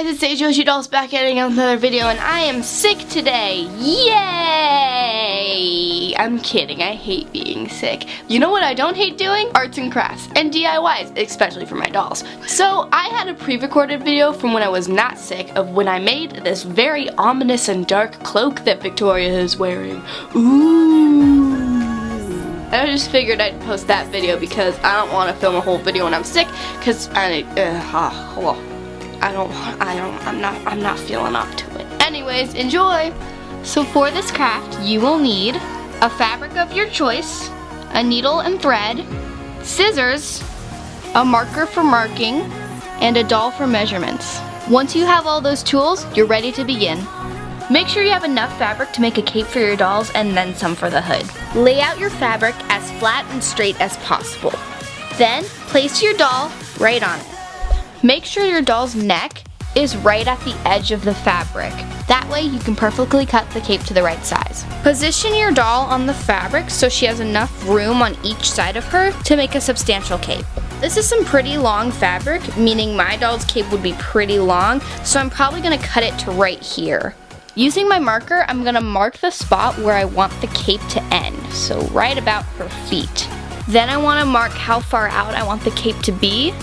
guys, it's Joshi Dolls back at another video, and I am sick today. Yay! I'm kidding, I hate being sick. You know what I don't hate doing? Arts and crafts and DIYs, especially for my dolls. So I had a pre-recorded video from when I was not sick of when I made this very ominous and dark cloak that Victoria is wearing. Ooh. I just figured I'd post that video because I don't want to film a whole video when I'm sick, because I'm not feeling up to it. Anyways, enjoy! So for this craft, you will need a fabric of your choice, a needle and thread, scissors, a marker for marking, and a doll for measurements. Once you have all those tools, you're ready to begin. Make sure you have enough fabric to make a cape for your dolls and then some for the hood. Lay out your fabric as flat and straight as possible. Then, place your doll right on it. Make sure your doll's neck is right at the edge of the fabric. That way you can perfectly cut the cape to the right size. Position your doll on the fabric so she has enough room on each side of her to make a substantial cape. This is some pretty long fabric, meaning my doll's cape would be pretty long, so I'm probably going to cut it to right here. Using my marker, I'm going to mark the spot where I want the cape to end, so right about her feet. Then I want to mark how far out I want the cape to be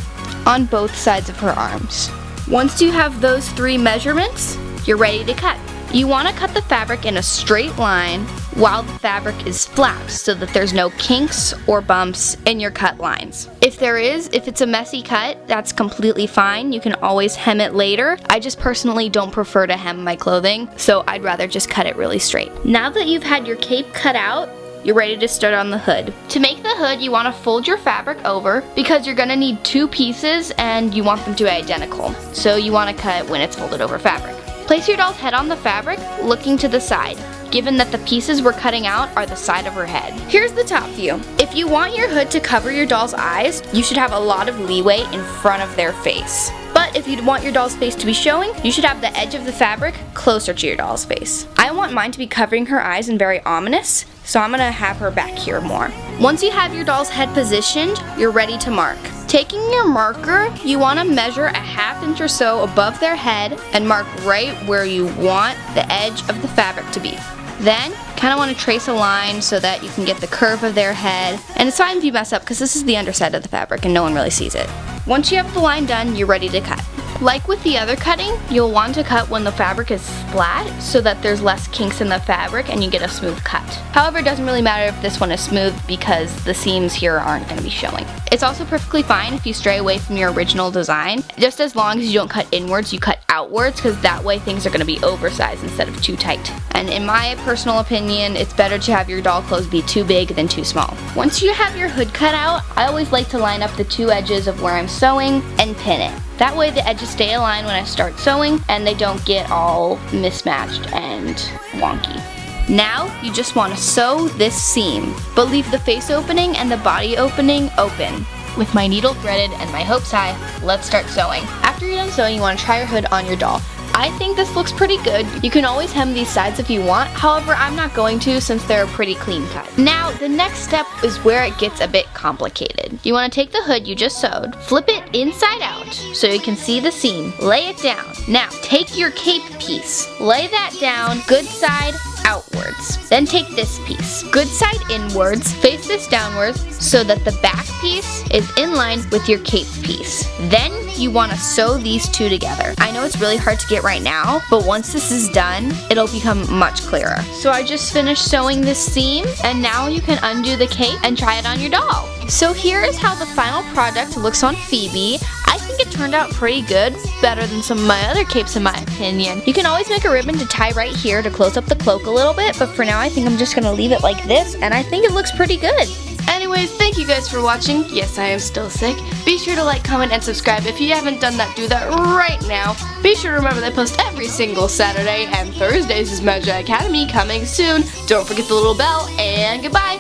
on both sides of her arms. Once you have those three measurements, you're ready to cut. You want to cut the fabric in a straight line while the fabric is flat so that there's no kinks or bumps in your cut lines. If it's a messy cut, that's completely fine. You can always hem it later. I just personally don't prefer to hem my clothing, so I'd rather just cut it really straight. Now that you've had your cape cut out, you're ready to start on the hood. To make the hood, you want to fold your fabric over because you're going to need two pieces and you want them to be identical. So you want to cut when it's folded over fabric. Place your doll's head on the fabric, looking to the side, given that the pieces we're cutting out are the side of her head. Here's the top view. If you want your hood to cover your doll's eyes, you should have a lot of leeway in front of their face. But if you want your doll's face to be showing, you should have the edge of the fabric closer to your doll's face. I want mine to be covering her eyes and very ominous, so I'm gonna have her back here more. Once you have your doll's head positioned, you're ready to mark. Taking your marker, you want to measure a ½ inch or so above their head and mark right where you want the edge of the fabric to be. Then, kind of want to trace a line so that you can get the curve of their head. And it's fine if you mess up because this is the underside of the fabric and no one really sees it. Once you have the line done, you're ready to cut. Like with the other cutting, you'll want to cut when the fabric is flat so that there's less kinks in the fabric and you get a smooth cut. However, it doesn't really matter if this one is smooth because the seams here aren't going to be showing. It's also perfectly fine if you stray away from your original design, just as long as you don't cut inwards, you cut outwards, because that way things are going to be oversized instead of too tight. And in my personal opinion, it's better to have your doll clothes be too big than too small. Once you have your hood cut out, I always like to line up the two edges of where I'm sewing and pin it. That way the edges stay aligned when I start sewing and they don't get all mismatched and wonky. Now, you just want to sew this seam, but leave the face opening and the body opening open. With my needle threaded and my hopes high, let's start sewing. After you're done sewing, you want to try your hood on your doll. I think this looks pretty good. You can always hem these sides if you want, however I'm not going to since they're pretty clean cut. Now the next step is where it gets a bit complicated. You want to take the hood you just sewed, flip it inside out so you can see the seam, lay it down. Now take your cape piece, lay that down good side outwards. Then take this piece, good side inwards, face this downwards so that the back piece is in line with your cape piece. Then you want to sew these two together. I know it's really hard to get right now, but once this is done, it'll become much clearer. So I just finished sewing this seam, and now you can undo the cape and try it on your doll. So here is how the final product looks on Phoebe. I think it turned out pretty good, better than some of my other capes in my opinion. You can always make a ribbon to tie right here to close up the cloak a little bit, but for now I think I'm just gonna leave it like this, and I think it looks pretty good. Anyways, thank you guys for watching. Yes, I am still sick. Be sure to like, comment, and subscribe. If you haven't done that, do that right now. Be sure to remember that I post every single Saturday, and Thursdays is Magic Academy coming soon. Don't forget the little bell, and goodbye.